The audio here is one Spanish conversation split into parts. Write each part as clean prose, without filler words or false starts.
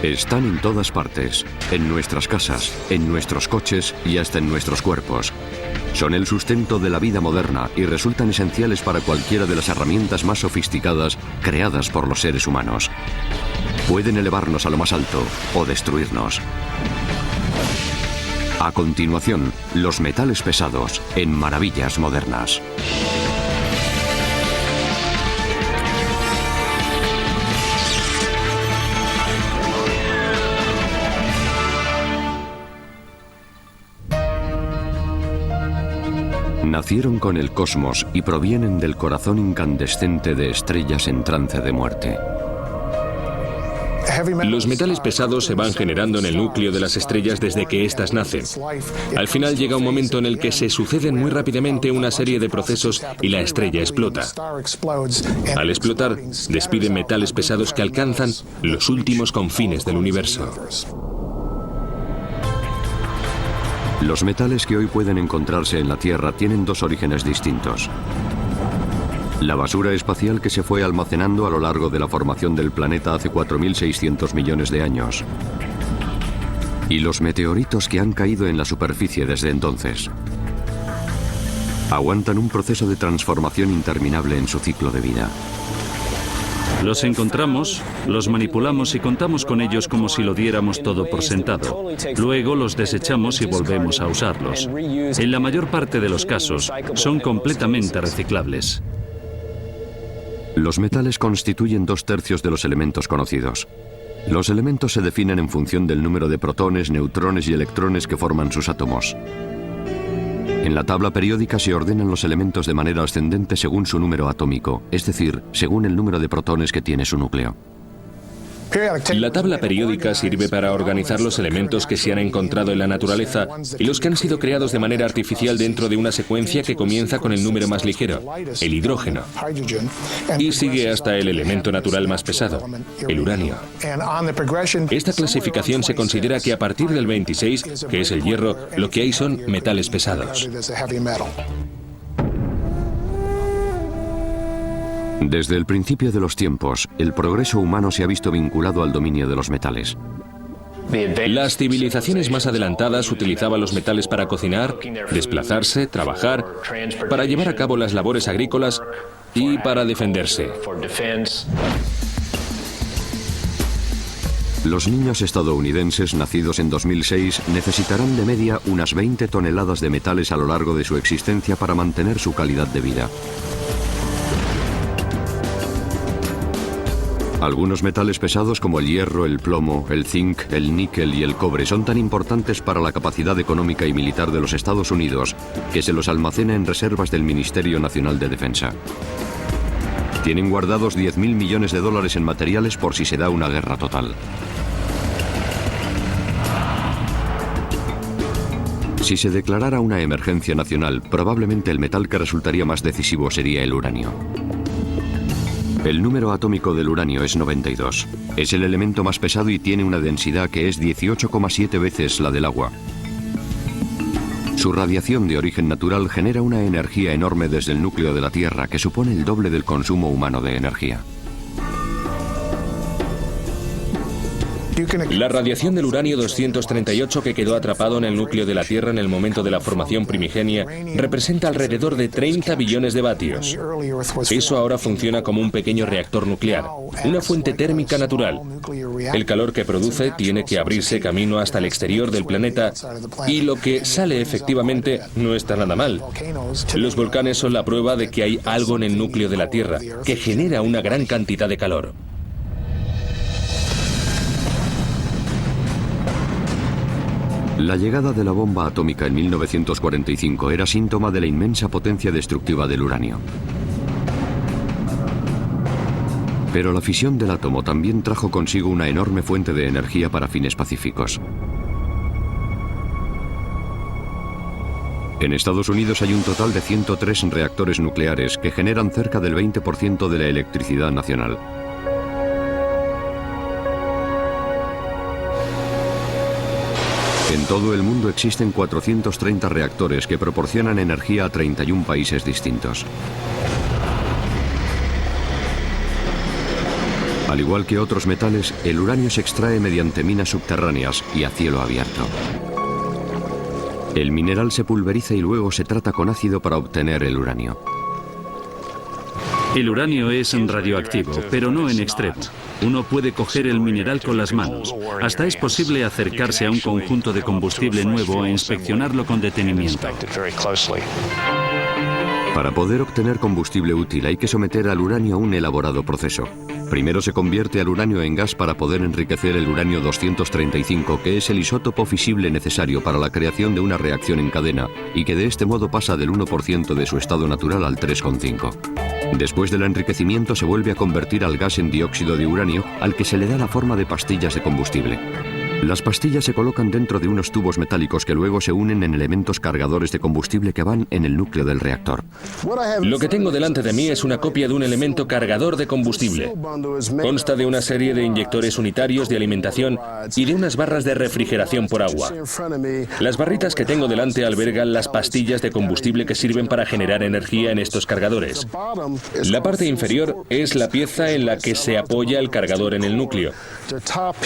Están en todas partes, en nuestras casas, en nuestros coches y hasta en nuestros cuerpos. Son el sustento de la vida moderna y resultan esenciales para cualquiera de las herramientas más sofisticadas creadas por los seres humanos. Pueden elevarnos a lo más alto o destruirnos. A continuación, los metales pesados en Maravillas Modernas. Nacieron con el cosmos y provienen del corazón incandescente de estrellas en trance de muerte. Los metales pesados se van generando en el núcleo de las estrellas desde que éstas nacen. Al final llega un momento en el que se suceden muy rápidamente una serie de procesos y la estrella explota. Al explotar, despide metales pesados que alcanzan los últimos confines del universo. Los metales que hoy pueden encontrarse en la Tierra tienen dos orígenes distintos. La basura espacial que se fue almacenando a lo largo de la formación del planeta hace 4.600 millones de años. Y los meteoritos que han caído en la superficie desde entonces. Aguantan un proceso de transformación interminable en su ciclo de vida. Los encontramos, los manipulamos y contamos con ellos como si lo diéramos todo por sentado. Luego los desechamos y volvemos a usarlos. En la mayor parte de los casos, son completamente reciclables. Los metales constituyen 2/3 de los elementos conocidos. Los elementos se definen en función del número de protones, neutrones y electrones que forman sus átomos. En la tabla periódica se ordenan los elementos de manera ascendente según su número atómico, es decir, según el número de protones que tiene su núcleo. La tabla periódica sirve para organizar los elementos que se han encontrado en la naturaleza y los que han sido creados de manera artificial dentro de una secuencia que comienza con el número más ligero, el hidrógeno, y sigue hasta el elemento natural más pesado, el uranio. Esta clasificación se considera que a partir del 26, que es el hierro, lo que hay son metales pesados. Desde el principio de los tiempos, el progreso humano se ha visto vinculado al dominio de los metales. Las civilizaciones más adelantadas utilizaban los metales para cocinar, desplazarse, trabajar, para llevar a cabo las labores agrícolas y para defenderse. Los niños estadounidenses nacidos en 2006 necesitarán de media unas 20 toneladas de metales a lo largo de su existencia para mantener su calidad de vida. Algunos metales pesados como el hierro, el plomo, el zinc, el níquel y el cobre son tan importantes para la capacidad económica y militar de los Estados Unidos que se los almacena en reservas del Ministerio Nacional de Defensa. Tienen guardados 10.000 millones de dólares en materiales por si se da una guerra total. Si se declarara una emergencia nacional, probablemente el metal que resultaría más decisivo sería el uranio. El número atómico del uranio es 92. Es el elemento más pesado y tiene una densidad que es 18,7 veces la del agua. Su radiación de origen natural genera una energía enorme desde el núcleo de la Tierra que supone el doble del consumo humano de energía. La radiación del uranio 238 que quedó atrapado en el núcleo de la Tierra en el momento de la formación primigenia representa alrededor de 30 billones de vatios. Eso ahora funciona como un pequeño reactor nuclear, una fuente térmica natural. El calor que produce tiene que abrirse camino hasta el exterior del planeta y lo que sale efectivamente no está nada mal. Los volcanes son la prueba de que hay algo en el núcleo de la Tierra que genera una gran cantidad de calor. La llegada de la bomba atómica en 1945 era síntoma de la inmensa potencia destructiva del uranio. Pero la fisión del átomo también trajo consigo una enorme fuente de energía para fines pacíficos. En Estados Unidos hay un total de 103 reactores nucleares que generan cerca del 20% de la electricidad nacional. En todo el mundo existen 430 reactores que proporcionan energía a 31 países distintos. Al igual que otros metales, el uranio se extrae mediante minas subterráneas y a cielo abierto. El mineral se pulveriza y luego se trata con ácido para obtener el uranio. El uranio es radioactivo, pero no en extremo. Uno puede coger el mineral con las manos. Hasta es posible acercarse a un conjunto de combustible nuevo e inspeccionarlo con detenimiento. Para poder obtener combustible útil hay que someter al uranio a un elaborado proceso. Primero se convierte al uranio en gas para poder enriquecer el uranio 235, que es el isótopo fisible necesario para la creación de una reacción en cadena y que de este modo pasa del 1% de su estado natural al 3,5%. Después del enriquecimiento se vuelve a convertir al gas en dióxido de uranio, al que se le da la forma de pastillas de combustible. Las pastillas se colocan dentro de unos tubos metálicos que luego se unen en elementos cargadores de combustible que van en el núcleo del reactor. Lo que tengo delante de mí es una copia de un elemento cargador de combustible. Consta de una serie de inyectores unitarios de alimentación y de unas barras de refrigeración por agua. Las barritas que tengo delante albergan las pastillas de combustible que sirven para generar energía en estos cargadores. La parte inferior es la pieza en la que se apoya el cargador en el núcleo.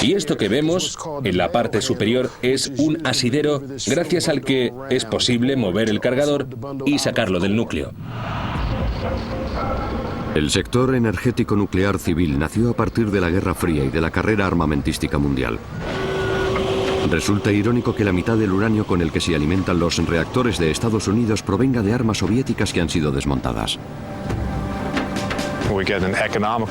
Y esto que vemos en la parte superior es un asidero gracias al que es posible mover el cargador y sacarlo del núcleo. El sector energético nuclear civil nació a partir de la Guerra Fría y de la carrera armamentística mundial. Resulta irónico que la mitad del uranio con el que se alimentan los reactores de Estados Unidos provenga de armas soviéticas que han sido desmontadas.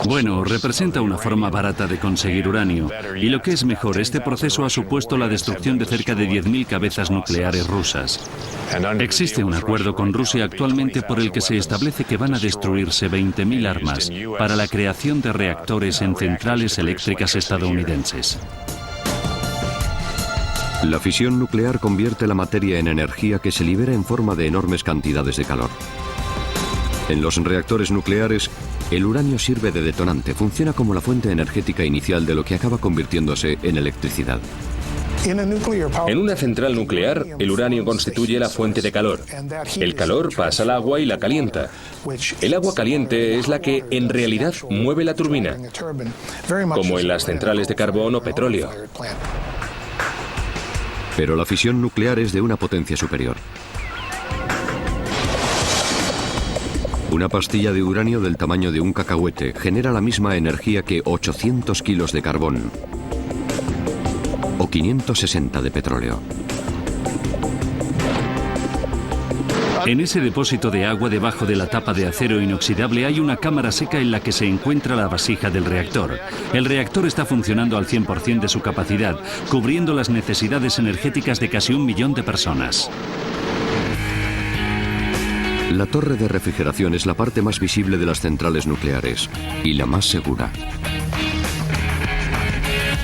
Bueno, representa una forma barata de conseguir uranio. Y lo que es mejor, este proceso ha supuesto la destrucción de cerca de 10.000 cabezas nucleares rusas. Existe un acuerdo con Rusia actualmente por el que se establece que van a destruirse 20.000 armas para la creación de reactores en centrales eléctricas estadounidenses. La fisión nuclear convierte la materia en energía que se libera en forma de enormes cantidades de calor. En los reactores nucleares, el uranio sirve de detonante, funciona como la fuente energética inicial de lo que acaba convirtiéndose en electricidad. En una central nuclear, el uranio constituye la fuente de calor. El calor pasa al agua y la calienta. El agua caliente es la que, en realidad, mueve la turbina, como en las centrales de carbón o petróleo. Pero la fisión nuclear es de una potencia superior. Una pastilla de uranio del tamaño de un cacahuete genera la misma energía que 800 kilos de carbón o 560 de petróleo. En ese depósito de agua debajo de la tapa de acero inoxidable hay una cámara seca en la que se encuentra la vasija del reactor. El reactor está funcionando al 100% de su capacidad, cubriendo las necesidades energéticas de casi 1 millón de personas. La torre de refrigeración es la parte más visible de las centrales nucleares y la más segura.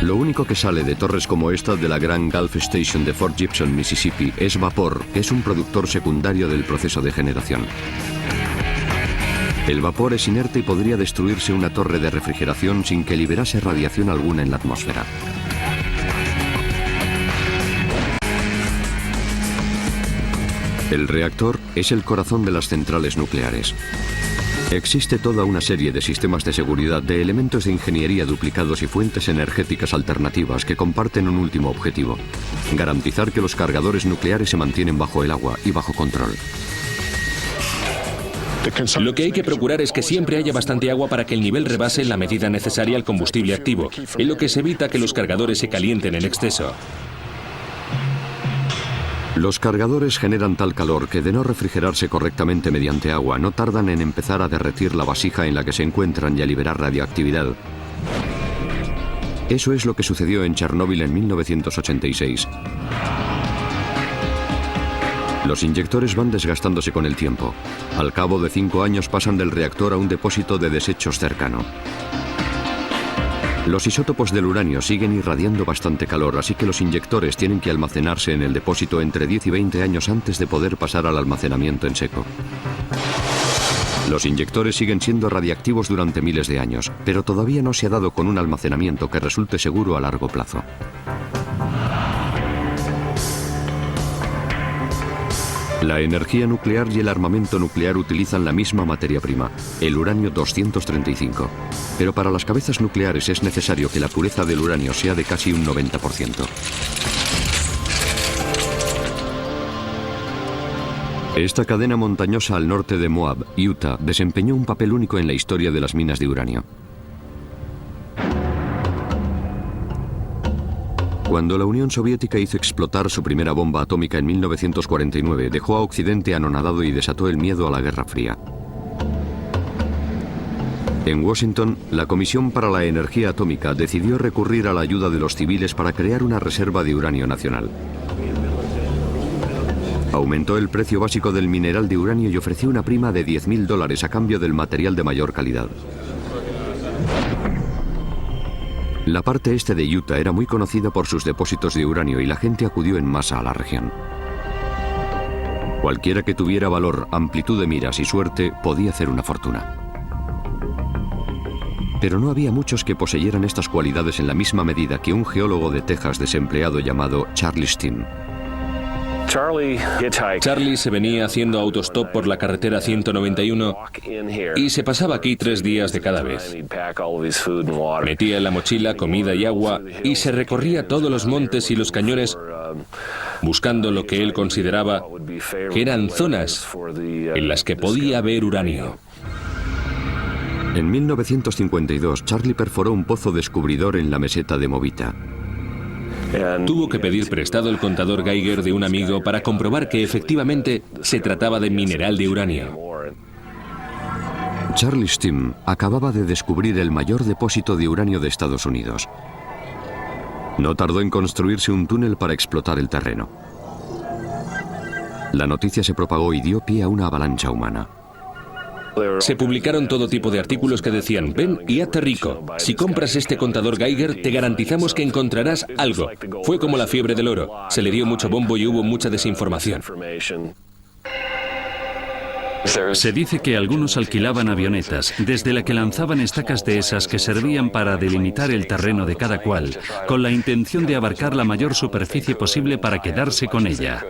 Lo único que sale de torres como esta de la Grand Gulf Station de Fort Gibson, Mississippi, es vapor, que es un productor secundario del proceso de generación. El vapor es inerte y podría destruirse una torre de refrigeración sin que liberase radiación alguna en la atmósfera. El reactor es el corazón de las centrales nucleares. Existe toda una serie de sistemas de seguridad, de elementos de ingeniería duplicados y fuentes energéticas alternativas que comparten un último objetivo: garantizar que los cargadores nucleares se mantienen bajo el agua y bajo control. Lo que hay que procurar es que siempre haya bastante agua para que el nivel rebase la medida necesaria al combustible activo, en lo que se evita que los cargadores se calienten en exceso. Los cargadores generan tal calor que, de no refrigerarse correctamente mediante agua, no tardan en empezar a derretir la vasija en la que se encuentran y a liberar radioactividad. Eso es lo que sucedió en Chernóbil en 1986. Los inyectores van desgastándose con el tiempo. Al cabo de 5 años pasan del reactor a un depósito de desechos cercano. Los isótopos del uranio siguen irradiando bastante calor, así que los inyectores tienen que almacenarse en el depósito entre 10 y 20 años antes de poder pasar al almacenamiento en seco. Los inyectores siguen siendo radiactivos durante miles de años, pero todavía no se ha dado con un almacenamiento que resulte seguro a largo plazo. La energía nuclear y el armamento nuclear utilizan la misma materia prima, el uranio 235. Pero para las cabezas nucleares es necesario que la pureza del uranio sea de casi un 90%. Esta cadena montañosa al norte de Moab, Utah, desempeñó un papel único en la historia de las minas de uranio. Cuando la Unión Soviética hizo explotar su primera bomba atómica en 1949, dejó a Occidente anonadado y desató el miedo a la Guerra Fría. En Washington, la Comisión para la Energía Atómica decidió recurrir a la ayuda de los civiles para crear una reserva de uranio nacional. Aumentó el precio básico del mineral de uranio y ofreció una prima de $10.000 a cambio del material de mayor calidad. La parte este de Utah era muy conocida por sus depósitos de uranio y la gente acudió en masa a la región. Cualquiera que tuviera valor, amplitud de miras y suerte podía hacer una fortuna. Pero no había muchos que poseyeran estas cualidades en la misma medida que un geólogo de Texas desempleado llamado Charlie Stim. Charlie se venía haciendo autostop por la carretera 191 y se pasaba aquí 3 días de cada vez. Metía en la mochila comida y agua y se recorría todos los montes y los cañones buscando lo que él consideraba que eran zonas en las que podía haber uranio. En 1952, Charlie perforó un pozo descubridor en la meseta de Movita. Tuvo que pedir prestado el contador Geiger de un amigo para comprobar que efectivamente se trataba de mineral de uranio. Charlie Stim acababa de descubrir el mayor depósito de uranio de Estados Unidos. No tardó en construirse un túnel para explotar el terreno. La noticia se propagó y dio pie a una avalancha humana. Se publicaron todo tipo de artículos que decían: ven y hazte rico. Si compras este contador Geiger, te garantizamos que encontrarás algo. Fue como la fiebre del oro. Se le dio mucho bombo y hubo mucha desinformación. Se dice que algunos alquilaban avionetas, desde la que lanzaban estacas de esas que servían para delimitar el terreno de cada cual, con la intención de abarcar la mayor superficie posible para quedarse con ella.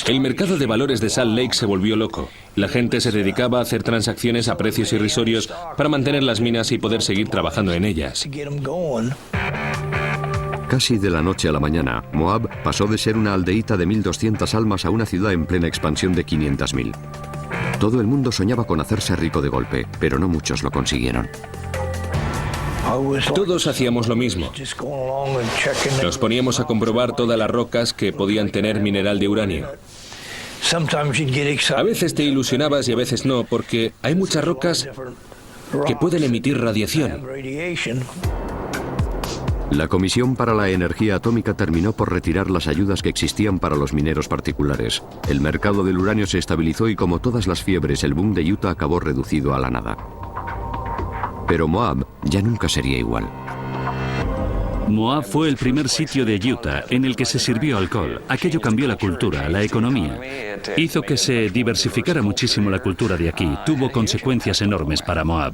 El mercado de valores de Salt Lake se volvió loco. La gente se dedicaba a hacer transacciones a precios irrisorios para mantener las minas y poder seguir trabajando en ellas. Casi de la noche a la mañana, Moab pasó de ser una aldeíta de 1.200 almas a una ciudad en plena expansión de 500.000. Todo el mundo soñaba con hacerse rico de golpe, pero no muchos lo consiguieron. Todos hacíamos lo mismo. Nos poníamos a comprobar todas las rocas que podían tener mineral de uranio. A veces te ilusionabas y a veces no, porque hay muchas rocas que pueden emitir radiación. La Comisión para la Energía Atómica terminó por retirar las ayudas que existían para los mineros particulares. El mercado del uranio se estabilizó y, como todas las fiebres, el boom de Utah acabó reducido a la nada. Pero Moab ya nunca sería igual. Moab fue el primer sitio de Utah en el que se sirvió alcohol. Aquello cambió la cultura, la economía. Hizo que se diversificara muchísimo la cultura de aquí. Tuvo consecuencias enormes para Moab.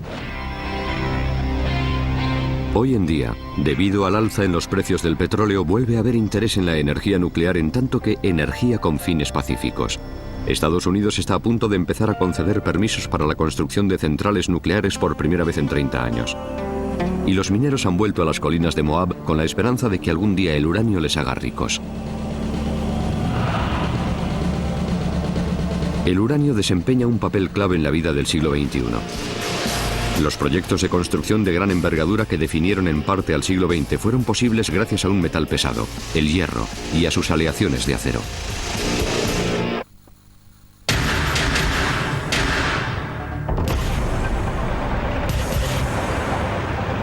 Hoy en día, debido al alza en los precios del petróleo, vuelve a haber interés en la energía nuclear, en tanto que energía con fines pacíficos. Estados Unidos está a punto de empezar a conceder permisos para la construcción de centrales nucleares por primera vez en 30 años. Y los mineros han vuelto a las colinas de Moab con la esperanza de que algún día el uranio les haga ricos. El uranio desempeña un papel clave en la vida del siglo XXI. Los proyectos de construcción de gran envergadura que definieron en parte al siglo XX fueron posibles gracias a un metal pesado, el hierro, y a sus aleaciones de acero.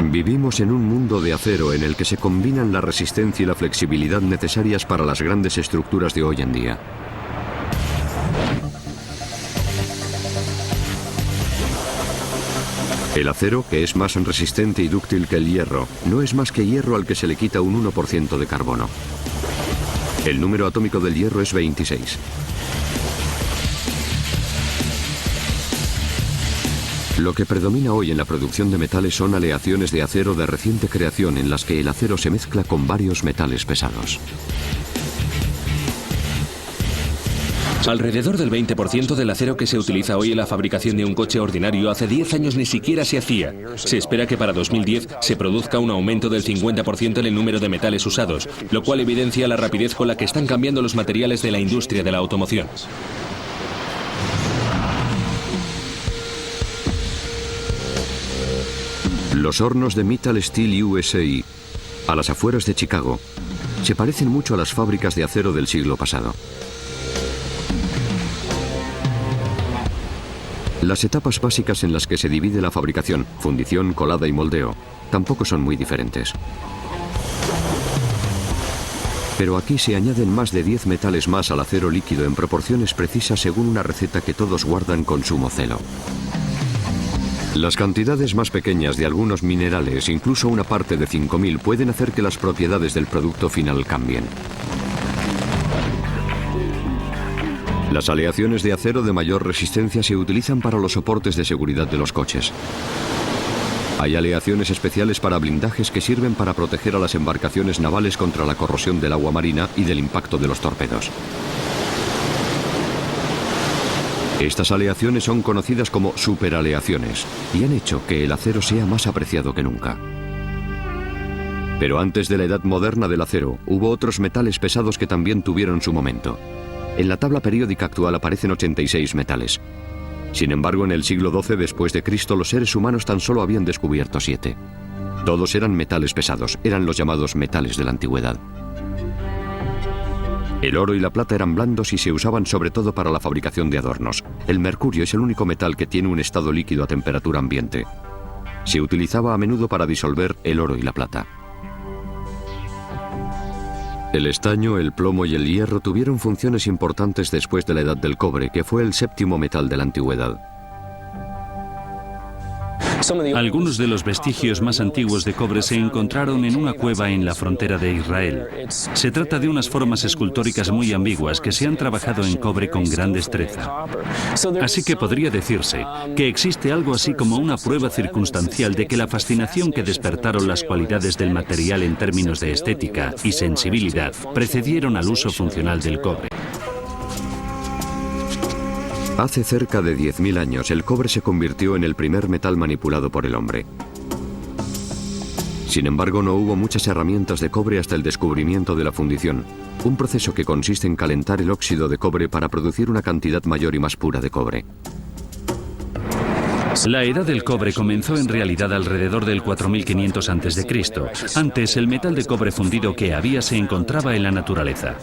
Vivimos en un mundo de acero en el que se combinan la resistencia y la flexibilidad necesarias para las grandes estructuras de hoy en día. El acero, que es más resistente y dúctil que el hierro, no es más que hierro al que se le quita un 1% de carbono. El número atómico del hierro es 26. Lo que predomina hoy en la producción de metales son aleaciones de acero de reciente creación en las que el acero se mezcla con varios metales pesados. Alrededor del 20% del acero que se utiliza hoy en la fabricación de un coche ordinario hace 10 años ni siquiera se hacía. Se espera que para 2010 se produzca un aumento del 50% en el número de metales usados, lo cual evidencia la rapidez con la que están cambiando los materiales de la industria de la automoción. Los hornos de Metal Steel USA, a las afueras de Chicago, se parecen mucho a las fábricas de acero del siglo pasado. Las etapas básicas en las que se divide la fabricación, fundición, colada y moldeo, tampoco son muy diferentes. Pero aquí se añaden más de 10 metales más al acero líquido en proporciones precisas según una receta que todos guardan con sumo celo. Las cantidades más pequeñas de algunos minerales, incluso una parte de 5000, pueden hacer que las propiedades del producto final cambien. Las aleaciones de acero de mayor resistencia se utilizan para los soportes de seguridad de los coches. Hay aleaciones especiales para blindajes que sirven para proteger a las embarcaciones navales contra la corrosión del agua marina y del impacto de los torpedos. Estas aleaciones son conocidas como superaleaciones y han hecho que el acero sea más apreciado que nunca. Pero antes de la edad moderna del acero, hubo otros metales pesados que también tuvieron su momento. En la tabla periódica actual aparecen 86 metales. Sin embargo, en el siglo XII después de Cristo, los seres humanos tan solo habían descubierto 7. Todos eran metales pesados, eran los llamados metales de la antigüedad. El oro y la plata eran blandos y se usaban sobre todo para la fabricación de adornos. El mercurio es el único metal que tiene un estado líquido a temperatura ambiente. Se utilizaba a menudo para disolver el oro y la plata. El estaño, el plomo y el hierro tuvieron funciones importantes después de la edad del cobre, que fue el séptimo metal de la antigüedad. Algunos de los vestigios más antiguos de cobre se encontraron en una cueva en la frontera de Israel. Se trata de unas formas escultóricas muy ambiguas que se han trabajado en cobre con gran destreza. Así que podría decirse que existe algo así como una prueba circunstancial de que la fascinación que despertaron las cualidades del material en términos de estética y sensibilidad precedieron al uso funcional del cobre. Hace cerca de 10.000 años, el cobre se convirtió en el primer metal manipulado por el hombre. Sin embargo, no hubo muchas herramientas de cobre hasta el descubrimiento de la fundición, un proceso que consiste en calentar el óxido de cobre para producir una cantidad mayor y más pura de cobre. La edad del cobre comenzó en realidad alrededor del 4500 a.C. Antes, el metal de cobre fundido que había se encontraba en la naturaleza.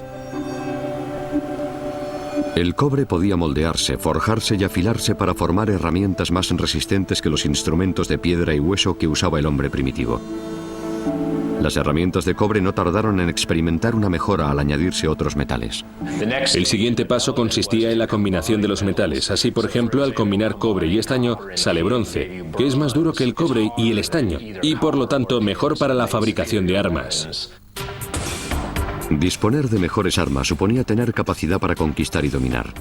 El cobre podía moldearse, forjarse y afilarse para formar herramientas más resistentes que los instrumentos de piedra y hueso que usaba el hombre primitivo. Las herramientas de cobre no tardaron en experimentar una mejora al añadirse otros metales. El siguiente paso consistía en la combinación de los metales. Así, por ejemplo, al combinar cobre y estaño, sale bronce, que es más duro que el cobre y el estaño, y por lo tanto mejor para la fabricación de armas. Disponer de mejores armas suponía tener capacidad para conquistar y dominar.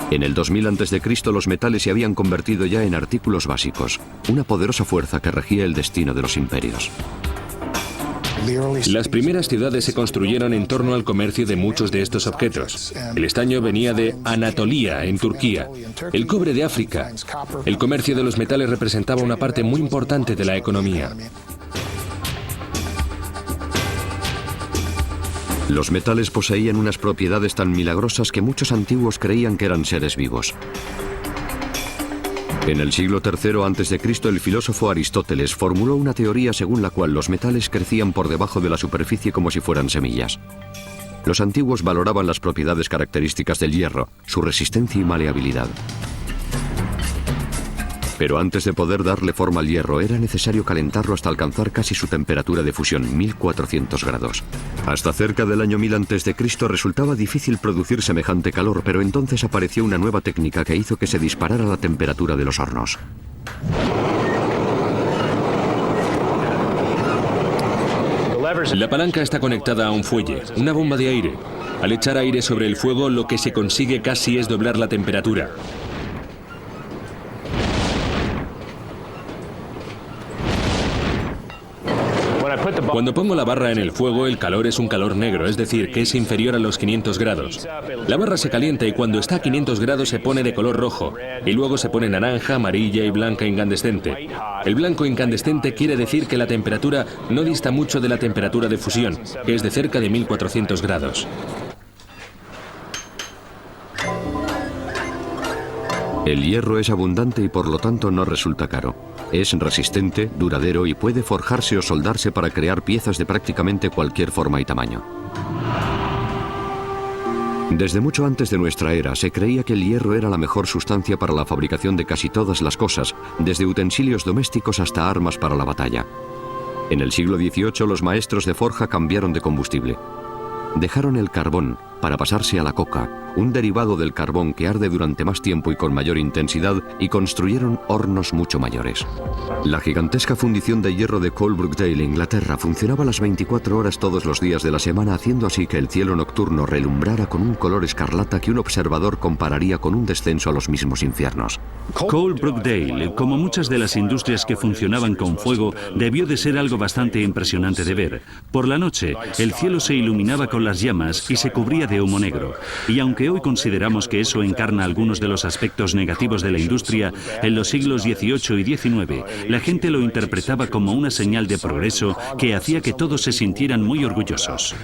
En el 2000 a.C. los metales se habían convertido ya en artículos básicos, una poderosa fuerza que regía el destino de los imperios. Las primeras ciudades se construyeron en torno al comercio de muchos de estos objetos. El estaño venía de Anatolia, en Turquía, el cobre de África. El comercio de los metales representaba una parte muy importante de la economía. Los metales poseían unas propiedades tan milagrosas que muchos antiguos creían que eran seres vivos. En el siglo III a.C., el filósofo Aristóteles formuló una teoría según la cual los metales crecían por debajo de la superficie como si fueran semillas. Los antiguos valoraban las propiedades características del hierro, su resistencia y maleabilidad. Pero antes de poder darle forma al hierro, era necesario calentarlo hasta alcanzar casi su temperatura de fusión, 1400 grados. Hasta cerca del año 1000 a.C. resultaba difícil producir semejante calor, pero entonces apareció una nueva técnica que hizo que se disparara la temperatura de los hornos. La palanca está conectada a un fuelle, una bomba de aire. Al echar aire sobre el fuego, lo que se consigue casi es doblar la temperatura. Cuando pongo la barra en el fuego, el calor es un calor negro, es decir, que es inferior a los 500 grados. La barra se calienta y cuando está a 500 grados se pone de color rojo, y luego se pone naranja, amarilla y blanca incandescente. El blanco incandescente quiere decir que la temperatura no dista mucho de la temperatura de fusión, que es de cerca de 1400 grados. El hierro es abundante y por lo tanto no resulta caro. Es resistente, duradero y puede forjarse o soldarse para crear piezas de prácticamente cualquier forma y tamaño. Desde mucho antes de nuestra era se creía que el hierro era la mejor sustancia para la fabricación de casi todas las cosas, desde utensilios domésticos hasta armas para la batalla. En el siglo XVIII los maestros de forja cambiaron de combustible. Dejaron el carbón para pasarse a la coca, un derivado del carbón que arde durante más tiempo y con mayor intensidad, y construyeron hornos mucho mayores. La gigantesca fundición de hierro de Coalbrookdale, Inglaterra, funcionaba las 24 horas todos los días de la semana, haciendo así que el cielo nocturno relumbrara con un color escarlata que un observador compararía con un descenso a los mismos infiernos. Coalbrookdale, como muchas de las industrias que funcionaban con fuego, debió de ser algo bastante impresionante de ver. Por la noche, el cielo se iluminaba con las llamas y se cubría de humo negro. Y aunque hoy consideramos que eso encarna algunos de los aspectos negativos de la industria, en los siglos XVIII y XIX, la gente lo interpretaba como una señal de progreso que hacía que todos se sintieran muy orgullosos.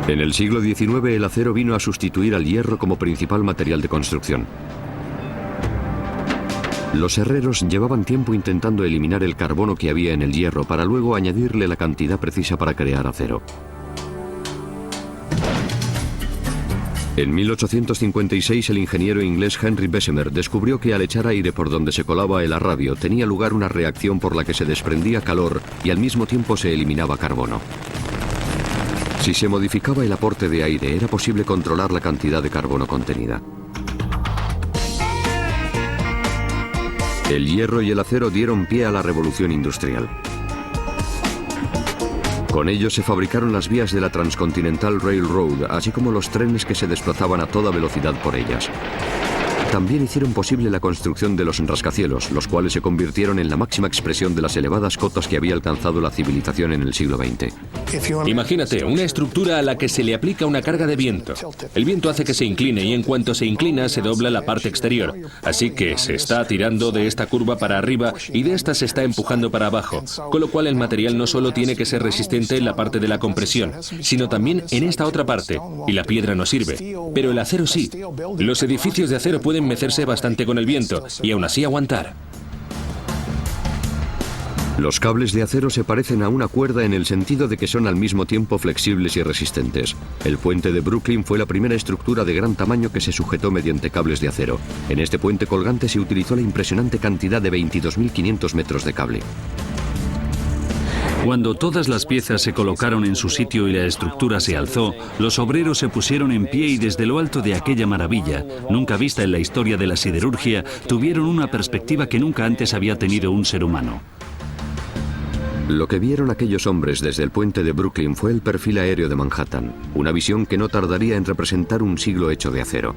En el siglo XIX el acero vino a sustituir al hierro como principal material de construcción. Los herreros llevaban tiempo intentando eliminar el carbono que había en el hierro para luego añadirle la cantidad precisa para crear acero. En 1856 el ingeniero inglés Henry Bessemer descubrió que al echar aire por donde se colaba el arrabio tenía lugar una reacción por la que se desprendía calor y al mismo tiempo se eliminaba carbono. Si se modificaba el aporte de aire era posible controlar la cantidad de carbono contenida. El hierro y el acero dieron pie a la revolución industrial. Con ellos se fabricaron las vías de la Transcontinental Railroad, así como los trenes que se desplazaban a toda velocidad por ellas. También hicieron posible la construcción de los rascacielos, los cuales se convirtieron en la máxima expresión de las elevadas cotas que había alcanzado la civilización en el siglo XX. Imagínate una estructura a la que se le aplica una carga de viento. El viento hace que se incline y en cuanto se inclina se dobla la parte exterior. Así que se está tirando de esta curva para arriba y de esta se está empujando para abajo. Con lo cual el material no solo tiene que ser resistente en la parte de la compresión, sino también en esta otra parte. Y la piedra no sirve. Pero el acero sí. Los edificios de acero pueden mecerse bastante con el viento y aún así aguantar. Los cables de acero se parecen a una cuerda en el sentido de que son al mismo tiempo flexibles y resistentes. El puente de Brooklyn fue la primera estructura de gran tamaño que se sujetó mediante cables de acero. En este puente colgante se utilizó la impresionante cantidad de 22.500 metros de cable. Cuando todas las piezas se colocaron en su sitio y la estructura se alzó, los obreros se pusieron en pie y desde lo alto de aquella maravilla, nunca vista en la historia de la siderurgia, tuvieron una perspectiva que nunca antes había tenido un ser humano. Lo que vieron aquellos hombres desde el puente de Brooklyn fue el perfil aéreo de Manhattan, una visión que no tardaría en representar un siglo hecho de acero.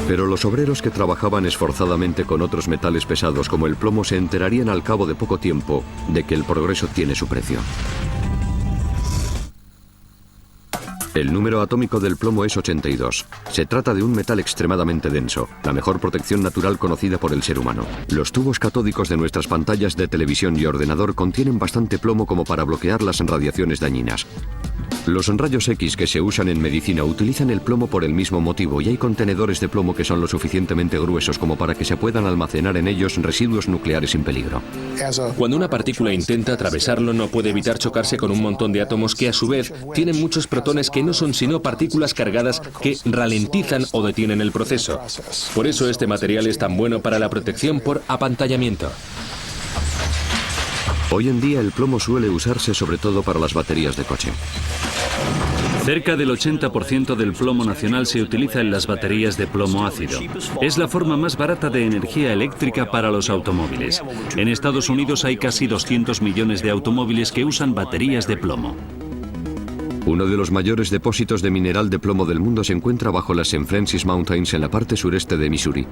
Pero los obreros que trabajaban esforzadamente con otros metales pesados como el plomo se enterarían al cabo de poco tiempo de que el progreso tiene su precio. El número atómico del plomo es 82. Se trata de un metal extremadamente denso, la mejor protección natural conocida por el ser humano. Los tubos catódicos de nuestras pantallas de televisión y ordenador contienen bastante plomo como para bloquear las radiaciones dañinas. Los rayos X que se usan en medicina utilizan el plomo por el mismo motivo y hay contenedores de plomo que son lo suficientemente gruesos como para que se puedan almacenar en ellos residuos nucleares sin peligro. Cuando una partícula intenta atravesarlo no puede evitar chocarse con un montón de átomos que a su vez tienen muchos protones que no son sino partículas cargadas que ralentizan o detienen el proceso. Por eso este material es tan bueno para la protección por apantallamiento. Hoy en día el plomo suele usarse sobre todo para las baterías de coche. Cerca del 80% del plomo nacional se utiliza en las baterías de plomo ácido. Es la forma más barata de energía eléctrica para los automóviles. En Estados Unidos hay casi 200 millones de automóviles que usan baterías de plomo. Uno de los mayores depósitos de mineral de plomo del mundo se encuentra bajo las St. Francis Mountains en la parte sureste de Missouri.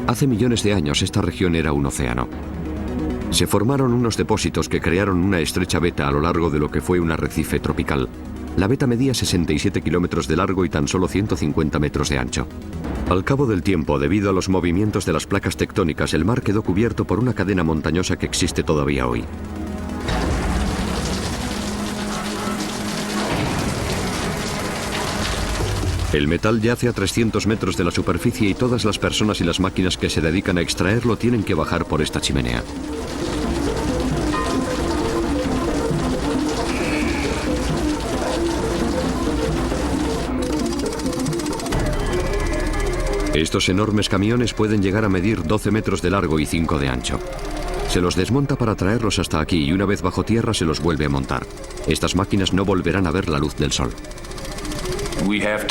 Hace millones de años esta región era un océano. Se formaron unos depósitos que crearon una estrecha veta a lo largo de lo que fue un arrecife tropical. La veta medía 67 kilómetros de largo y tan solo 150 metros de ancho. Al cabo del tiempo, debido a los movimientos de las placas tectónicas, el mar quedó cubierto por una cadena montañosa que existe todavía hoy. El metal yace a 300 metros de la superficie y todas las personas y las máquinas que se dedican a extraerlo tienen que bajar por esta chimenea. Estos enormes camiones pueden llegar a medir 12 metros de largo y 5 de ancho. Se los desmonta para traerlos hasta aquí y una vez bajo tierra se los vuelve a montar. Estas máquinas no volverán a ver la luz del sol.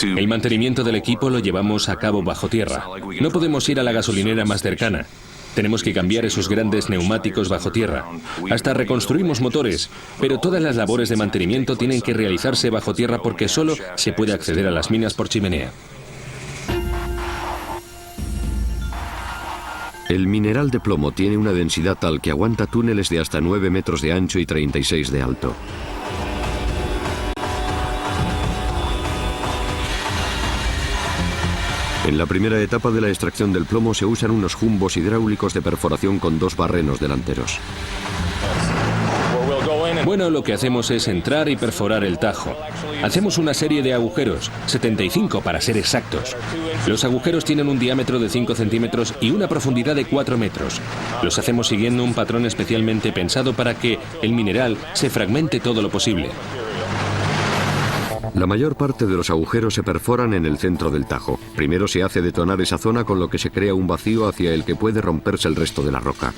El mantenimiento del equipo lo llevamos a cabo bajo tierra. No podemos ir a la gasolinera más cercana. Tenemos que cambiar esos grandes neumáticos bajo tierra. Hasta reconstruimos motores, pero todas las labores de mantenimiento tienen que realizarse bajo tierra porque solo se puede acceder a las minas por chimenea. El mineral de plomo tiene una densidad tal que aguanta túneles de hasta 9 metros de ancho y 36 de alto. En la primera etapa de la extracción del plomo se usan unos jumbos hidráulicos de perforación con 2 barrenos delanteros. Bueno, lo que hacemos es entrar y perforar el tajo. Hacemos una serie de agujeros, 75 para ser exactos. Los agujeros tienen un diámetro de 5 centímetros y una profundidad de 4 metros. Los hacemos siguiendo un patrón especialmente pensado para que el mineral se fragmente todo lo posible. La mayor parte de los agujeros se perforan en el centro del tajo. Primero se hace detonar esa zona con lo que se crea un vacío hacia el que puede romperse el resto de la roca.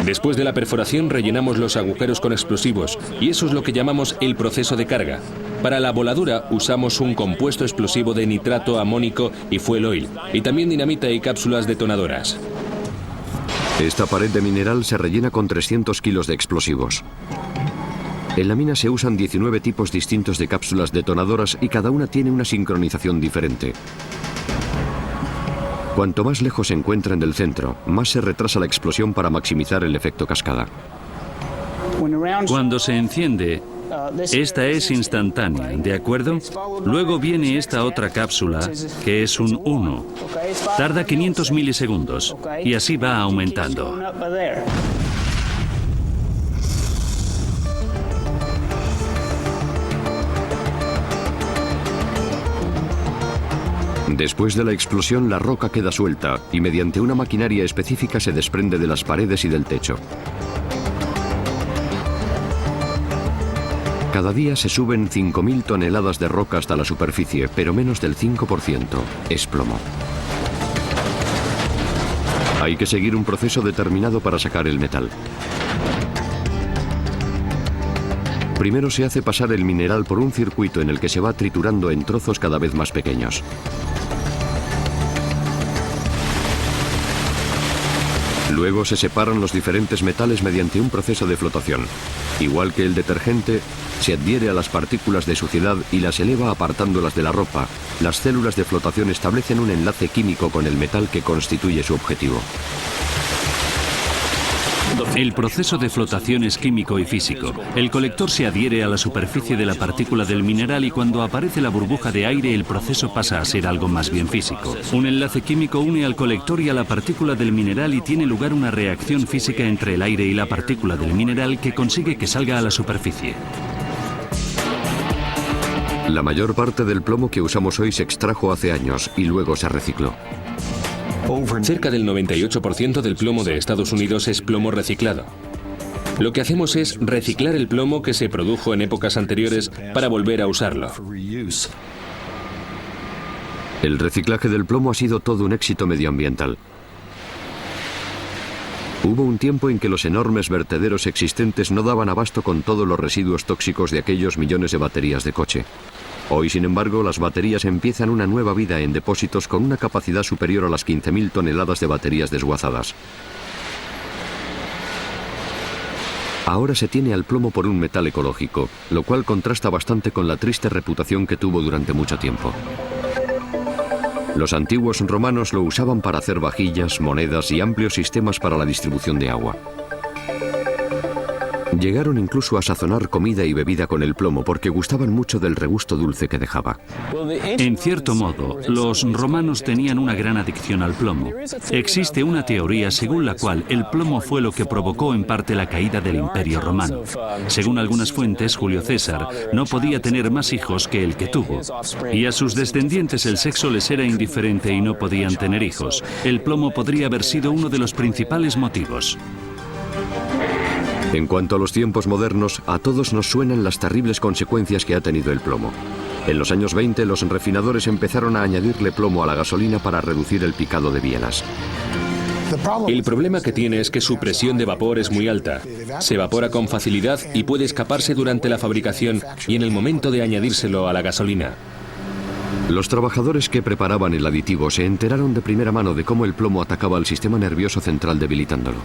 Después de la perforación rellenamos los agujeros con explosivos y eso es lo que llamamos el proceso de carga. Para la voladura usamos un compuesto explosivo de nitrato amónico y fuel oil y también dinamita y cápsulas detonadoras. Esta pared de mineral se rellena con 300 kilos de explosivos. En la mina se usan 19 tipos distintos de cápsulas detonadoras y cada una tiene una sincronización diferente. Cuanto más lejos se encuentra en el centro, más se retrasa la explosión para maximizar el efecto cascada. Cuando se enciende, esta es instantánea, ¿de acuerdo? Luego viene esta otra cápsula, que es un 1. Tarda 500 milisegundos y así va aumentando. Después de la explosión, la roca queda suelta y mediante una maquinaria específica se desprende de las paredes y del techo. Cada día se suben 5.000 toneladas de roca hasta la superficie, pero menos del 5% es plomo. Hay que seguir un proceso determinado para sacar el metal. Primero se hace pasar el mineral por un circuito en el que se va triturando en trozos cada vez más pequeños. Luego se separan los diferentes metales mediante un proceso de flotación. Igual que el detergente, se adhiere a las partículas de suciedad y las eleva apartándolas de la ropa. Las células de flotación establecen un enlace químico con el metal que constituye su objetivo. El proceso de flotación es químico y físico. El colector se adhiere a la superficie de la partícula del mineral y cuando aparece la burbuja de aire el proceso pasa a ser algo más bien físico. Un enlace químico une al colector y a la partícula del mineral y tiene lugar una reacción física entre el aire y la partícula del mineral que consigue que salga a la superficie. La mayor parte del plomo que usamos hoy se extrajo hace años y luego se recicló. Cerca del 98% del plomo de Estados Unidos es plomo reciclado. Lo que hacemos es reciclar el plomo que se produjo en épocas anteriores para volver a usarlo. El reciclaje del plomo ha sido todo un éxito medioambiental. Hubo un tiempo en que los enormes vertederos existentes no daban abasto con todos los residuos tóxicos de aquellos millones de baterías de coche. Hoy, sin embargo, las baterías empiezan una nueva vida en depósitos con una capacidad superior a las 15.000 toneladas de baterías desguazadas. Ahora se tiene al plomo por un metal ecológico, lo cual contrasta bastante con la triste reputación que tuvo durante mucho tiempo. Los antiguos romanos lo usaban para hacer vajillas, monedas y amplios sistemas para la distribución de agua. Llegaron incluso a sazonar comida y bebida con el plomo porque gustaban mucho del regusto dulce que dejaba. En cierto modo, los romanos tenían una gran adicción al plomo. Existe una teoría según la cual el plomo fue lo que provocó en parte la caída del Imperio Romano. Según algunas fuentes, Julio César no podía tener más hijos que el que tuvo. Y a sus descendientes el sexo les era indiferente y no podían tener hijos. El plomo podría haber sido uno de los principales motivos. En cuanto a los tiempos modernos, a todos nos suenan las terribles consecuencias que ha tenido el plomo. En los años 20, los refinadores empezaron a añadirle plomo a la gasolina para reducir el picado de bielas. El problema que tiene es que su presión de vapor es muy alta. Se evapora con facilidad y puede escaparse durante la fabricación y en el momento de añadírselo a la gasolina. Los trabajadores que preparaban el aditivo se enteraron de primera mano de cómo el plomo atacaba al sistema nervioso central debilitándolo.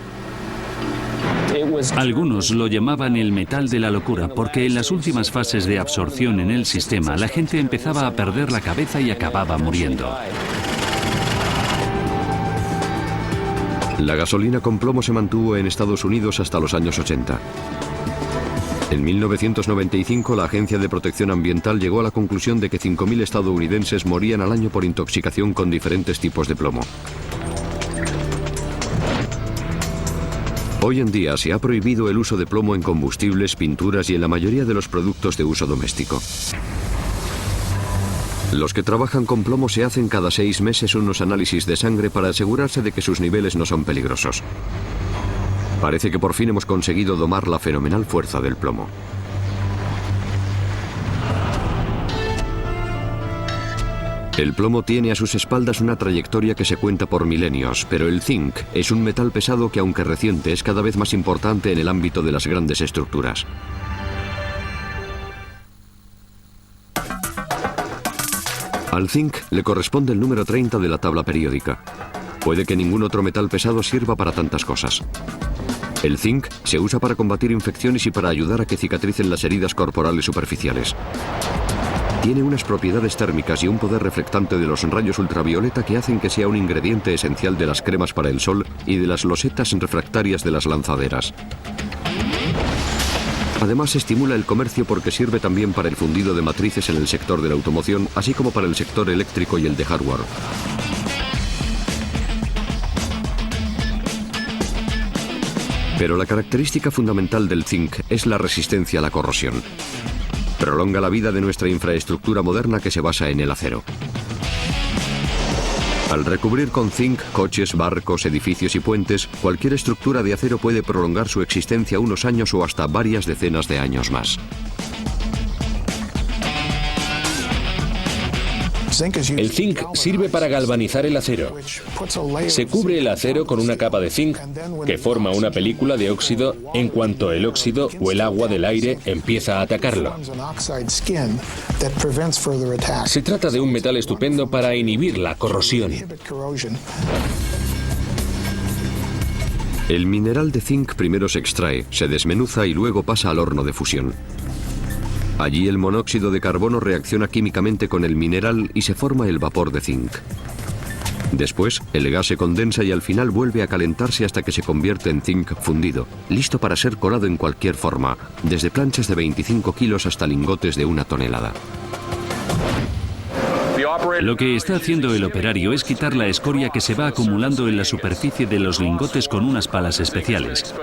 Algunos lo llamaban el metal de la locura porque en las últimas fases de absorción en el sistema la gente empezaba a perder la cabeza y acababa muriendo. La gasolina con plomo se mantuvo en Estados Unidos hasta los años 80. En 1995 la Agencia de Protección Ambiental llegó a la conclusión de que 5.000 estadounidenses morían al año por intoxicación con diferentes tipos de plomo. Hoy en día se ha prohibido el uso de plomo en combustibles, pinturas y en la mayoría de los productos de uso doméstico. Los que trabajan con plomo se hacen cada 6 meses unos análisis de sangre para asegurarse de que sus niveles no son peligrosos. Parece que por fin hemos conseguido domar la fenomenal fuerza del plomo. El plomo tiene a sus espaldas una trayectoria que se cuenta por milenios, pero el zinc es un metal pesado que, aunque reciente, es cada vez más importante en el ámbito de las grandes estructuras. Al zinc le corresponde el número 30 de la tabla periódica. Puede que ningún otro metal pesado sirva para tantas cosas. El zinc se usa para combatir infecciones y para ayudar a que cicatricen las heridas corporales superficiales. Tiene unas propiedades térmicas y un poder reflectante de los rayos ultravioleta que hacen que sea un ingrediente esencial de las cremas para el sol y de las losetas refractarias de las lanzaderas. Además, estimula el comercio porque sirve también para el fundido de matrices en el sector de la automoción, así como para el sector eléctrico y el de hardware. Pero la característica fundamental del zinc es la resistencia a la corrosión. Prolonga la vida de nuestra infraestructura moderna que se basa en el acero. Al recubrir con zinc coches, barcos, edificios y puentes, cualquier estructura de acero puede prolongar su existencia unos años o hasta varias decenas de años más. El zinc sirve para galvanizar el acero. Se cubre el acero con una capa de zinc que forma una película de óxido en cuanto el óxido o el agua del aire empieza a atacarlo. Se trata de un metal estupendo para inhibir la corrosión. El mineral de zinc primero se extrae, se desmenuza y luego pasa al horno de fusión. Allí el monóxido de carbono reacciona químicamente con el mineral y se forma el vapor de zinc. Después, el gas se condensa y al final vuelve a calentarse hasta que se convierte en zinc fundido, listo para ser colado en cualquier forma, desde planchas de 25 kilos hasta lingotes de 1 tonelada. Lo que está haciendo el operario es quitar la escoria que se va acumulando en la superficie de los lingotes con unas palas especiales.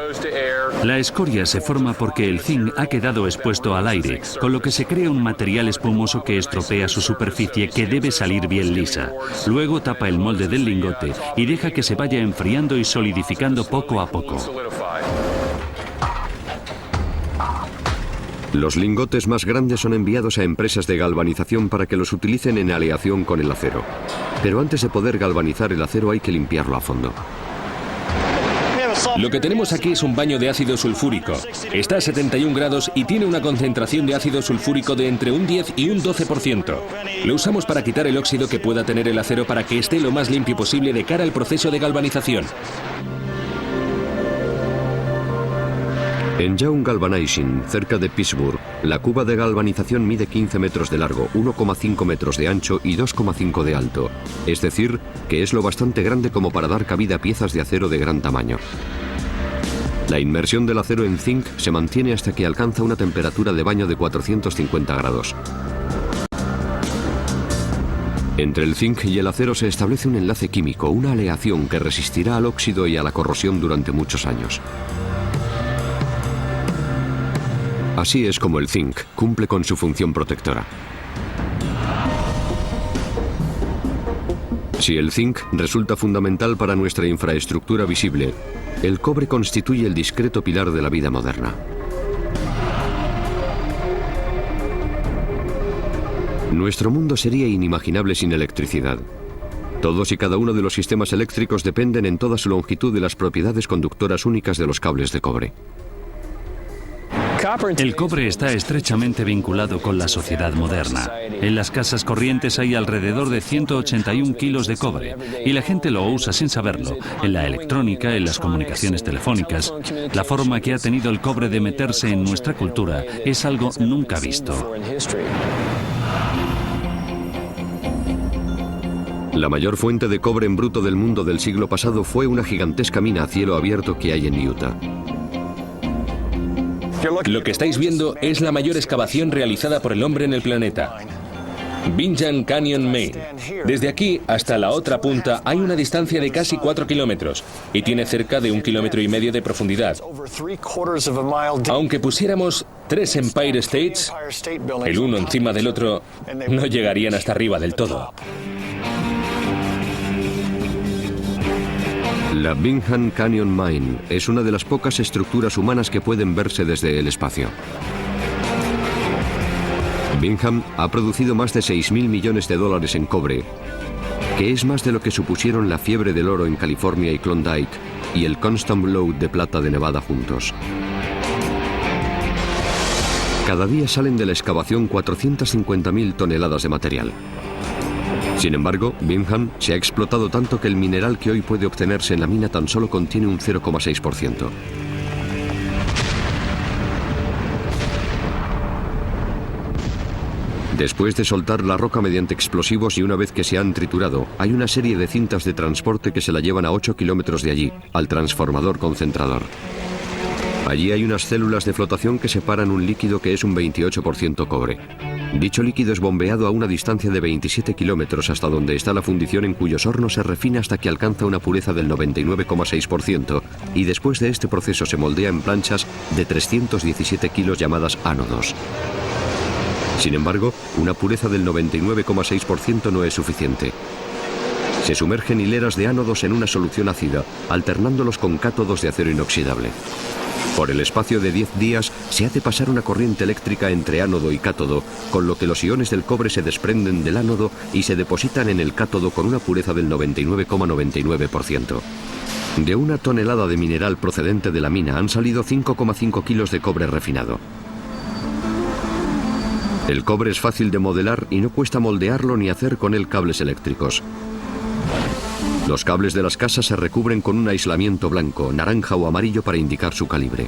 La escoria se forma porque el zinc ha quedado expuesto al aire, con lo que se crea un material espumoso que estropea su superficie, que debe salir bien lisa. Luego tapa el molde del lingote y deja que se vaya enfriando y solidificando poco a poco. Los lingotes más grandes son enviados a empresas de galvanización para que los utilicen en aleación con el acero. Pero antes de poder galvanizar el acero hay que limpiarlo a fondo. Lo que tenemos aquí es un baño de ácido sulfúrico. Está a 71 grados y tiene una concentración de ácido sulfúrico de entre un 10 y un 12%. Lo usamos para quitar el óxido que pueda tener el acero para que esté lo más limpio posible de cara al proceso de galvanización. En Young Galvanizing, cerca de Pittsburgh, la cuba de galvanización mide 15 metros de largo, 1,5 metros de ancho y 2,5 de alto. Es decir, que es lo bastante grande como para dar cabida a piezas de acero de gran tamaño. La inmersión del acero en zinc se mantiene hasta que alcanza una temperatura de baño de 450 grados. Entre el zinc y el acero se establece un enlace químico, una aleación que resistirá al óxido y a la corrosión durante muchos años. Así es como el zinc cumple con su función protectora. Si el zinc resulta fundamental para nuestra infraestructura visible, el cobre constituye el discreto pilar de la vida moderna. Nuestro mundo sería inimaginable sin electricidad. Todos y cada uno de los sistemas eléctricos dependen en toda su longitud de las propiedades conductoras únicas de los cables de cobre. El cobre está estrechamente vinculado con la sociedad moderna. En las casas corrientes hay alrededor de 181 kilos de cobre y la gente lo usa sin saberlo. En la electrónica, en las comunicaciones telefónicas, la forma que ha tenido el cobre de meterse en nuestra cultura es algo nunca visto. La mayor fuente de cobre en bruto del mundo del siglo pasado fue una gigantesca mina a cielo abierto que hay en Utah. Lo que estáis viendo es la mayor excavación realizada por el hombre en el planeta. Bingham Canyon, Maine. Desde aquí hasta la otra punta hay una distancia de casi 4 kilómetros y tiene cerca de 1,5 kilómetros de profundidad. Aunque pusiéramos 3 Empire States, el uno encima del otro, no llegarían hasta arriba del todo. La Bingham Canyon Mine es una de las pocas estructuras humanas que pueden verse desde el espacio. Bingham ha producido más de 6.000 millones de dólares en cobre, que es más de lo que supusieron la fiebre del oro en California y Klondike y el Constant Lode de plata de Nevada juntos. Cada día salen de la excavación 450.000 toneladas de material. Sin embargo, Bingham se ha explotado tanto que el mineral que hoy puede obtenerse en la mina tan solo contiene un 0,6%. Después de soltar la roca mediante explosivos y una vez que se han triturado, hay una serie de cintas de transporte que se la llevan a 8 kilómetros de allí, al transformador concentrador. Allí hay unas células de flotación que separan un líquido que es un 28% cobre. Dicho líquido es bombeado a una distancia de 27 kilómetros hasta donde está la fundición, en cuyos hornos se refina hasta que alcanza una pureza del 99,6% y después de este proceso se moldea en planchas de 317 kilos llamadas ánodos. Sin embargo, una pureza del 99,6% no es suficiente. Se sumergen hileras de ánodos en una solución ácida, alternándolos con cátodos de acero inoxidable. Por el espacio de 10 días se hace pasar una corriente eléctrica entre ánodo y cátodo, con lo que los iones del cobre se desprenden del ánodo y se depositan en el cátodo con una pureza del 99,99%. De una tonelada de mineral procedente de la mina han salido 5,5 kilos de cobre refinado. El cobre es fácil de modelar y no cuesta moldearlo ni hacer con él cables eléctricos. Los cables de las casas se recubren con un aislamiento blanco, naranja o amarillo para indicar su calibre.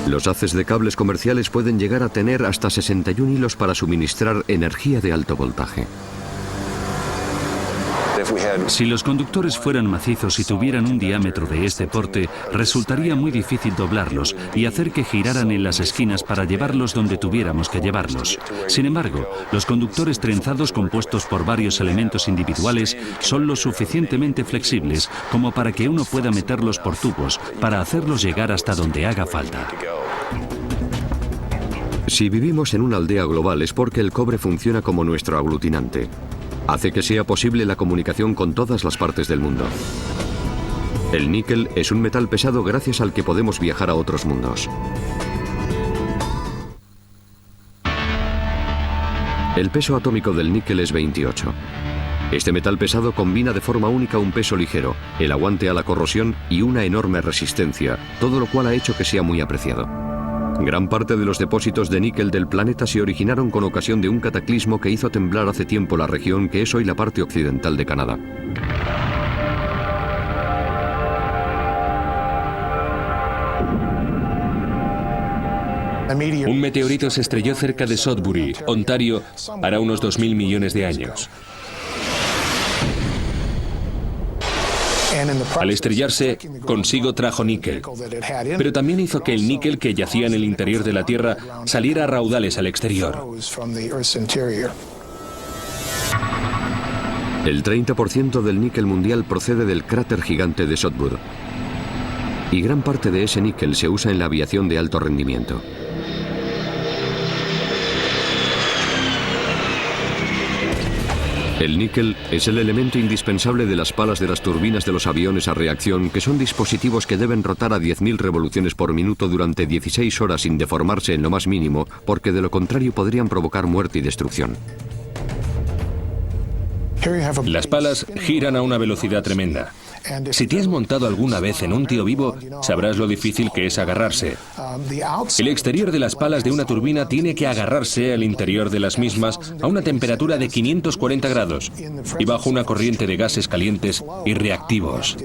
Los haces de cables comerciales pueden llegar a tener hasta 61 hilos para suministrar energía de alto voltaje. Si los conductores fueran macizos y tuvieran un diámetro de este porte, resultaría muy difícil doblarlos y hacer que giraran en las esquinas para llevarlos donde tuviéramos que llevarlos. Sin embargo, los conductores trenzados compuestos por varios elementos individuales son lo suficientemente flexibles como para que uno pueda meterlos por tubos para hacerlos llegar hasta donde haga falta. Si vivimos en una aldea global es porque el cobre funciona como nuestro aglutinante. Hace que sea posible la comunicación con todas las partes del mundo. El níquel es un metal pesado gracias al que podemos viajar a otros mundos. El peso atómico del níquel es 28. Este metal pesado combina de forma única un peso ligero, el aguante a la corrosión y una enorme resistencia, todo lo cual ha hecho que sea muy apreciado. Gran parte de los depósitos de níquel del planeta se originaron con ocasión de un cataclismo que hizo temblar hace tiempo la región que es hoy la parte occidental de Canadá. Un meteorito se estrelló cerca de Sudbury, Ontario, hará unos 2.000 millones de años. Al estrellarse, consigo trajo níquel, pero también hizo que el níquel que yacía en el interior de la Tierra saliera a raudales al exterior. El 30% del níquel mundial procede del cráter gigante de Sudbury. Y gran parte de ese níquel se usa en la aviación de alto rendimiento. El níquel es el elemento indispensable de las palas de las turbinas de los aviones a reacción, que son dispositivos que deben rotar a 10.000 revoluciones por minuto durante 16 horas sin deformarse en lo más mínimo, porque de lo contrario podrían provocar muerte y destrucción. Las palas giran a una velocidad tremenda. Si te has montado alguna vez en un tío vivo, sabrás lo difícil que es agarrarse. El exterior de las palas de una turbina tiene que agarrarse al interior de las mismas a una temperatura de 540 grados y bajo una corriente de gases calientes y reactivos.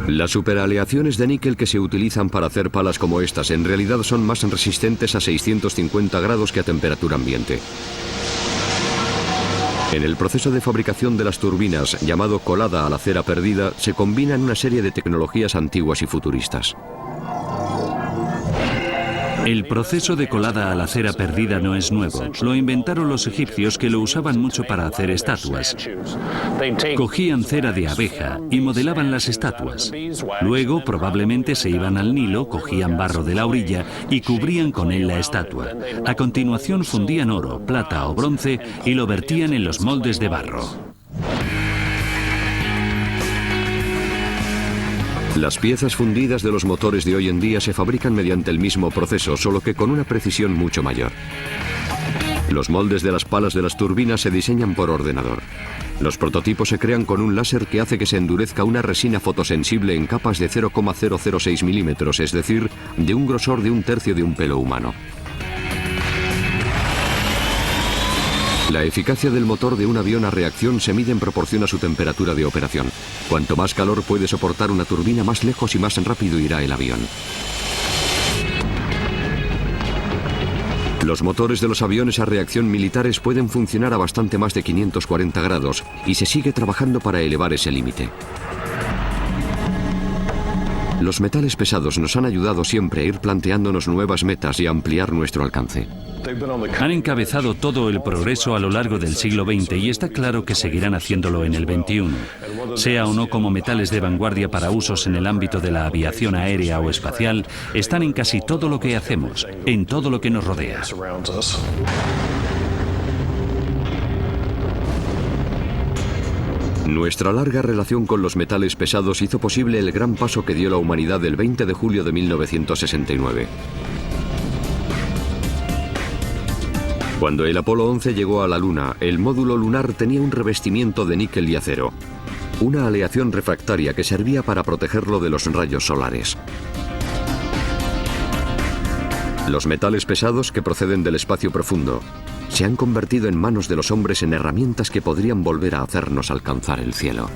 Las superaleaciones de níquel que se utilizan para hacer palas como estas en realidad son más resistentes a 650 grados que a temperatura ambiente. En el proceso de fabricación de las turbinas, llamado colada a la cera perdida, se combinan una serie de tecnologías antiguas y futuristas. El proceso de colada a la cera perdida no es nuevo. Lo inventaron los egipcios, que lo usaban mucho para hacer estatuas. Cogían cera de abeja y modelaban las estatuas. Luego, probablemente se iban al Nilo, cogían barro de la orilla y cubrían con él la estatua. A continuación fundían oro, plata o bronce y lo vertían en los moldes de barro. Las piezas fundidas de los motores de hoy en día se fabrican mediante el mismo proceso, solo que con una precisión mucho mayor. Los moldes de las palas de las turbinas se diseñan por ordenador. Los prototipos se crean con un láser que hace que se endurezca una resina fotosensible en capas de 0,006 milímetros, es decir, de un grosor de 1/3 de un pelo humano. La eficacia del motor de un avión a reacción se mide en proporción a su temperatura de operación. Cuanto más calor puede soportar una turbina, más lejos y más rápido irá el avión. Los motores de los aviones a reacción militares pueden funcionar a bastante más de 540 grados y se sigue trabajando para elevar ese límite. Los metales pesados nos han ayudado siempre a ir planteándonos nuevas metas y a ampliar nuestro alcance. Han encabezado todo el progreso a lo largo del siglo XX y está claro que seguirán haciéndolo en el XXI. Sea o no como metales de vanguardia para usos en el ámbito de la aviación aérea o espacial, están en casi todo lo que hacemos, en todo lo que nos rodea. Nuestra larga relación con los metales pesados hizo posible el gran paso que dio la humanidad el 20 de julio de 1969. Cuando el Apolo 11 llegó a la Luna, el módulo lunar tenía un revestimiento de níquel y acero, una aleación refractaria que servía para protegerlo de los rayos solares. Los metales pesados que proceden del espacio profundo se han convertido en manos de los hombres en herramientas que podrían volver a hacernos alcanzar el cielo.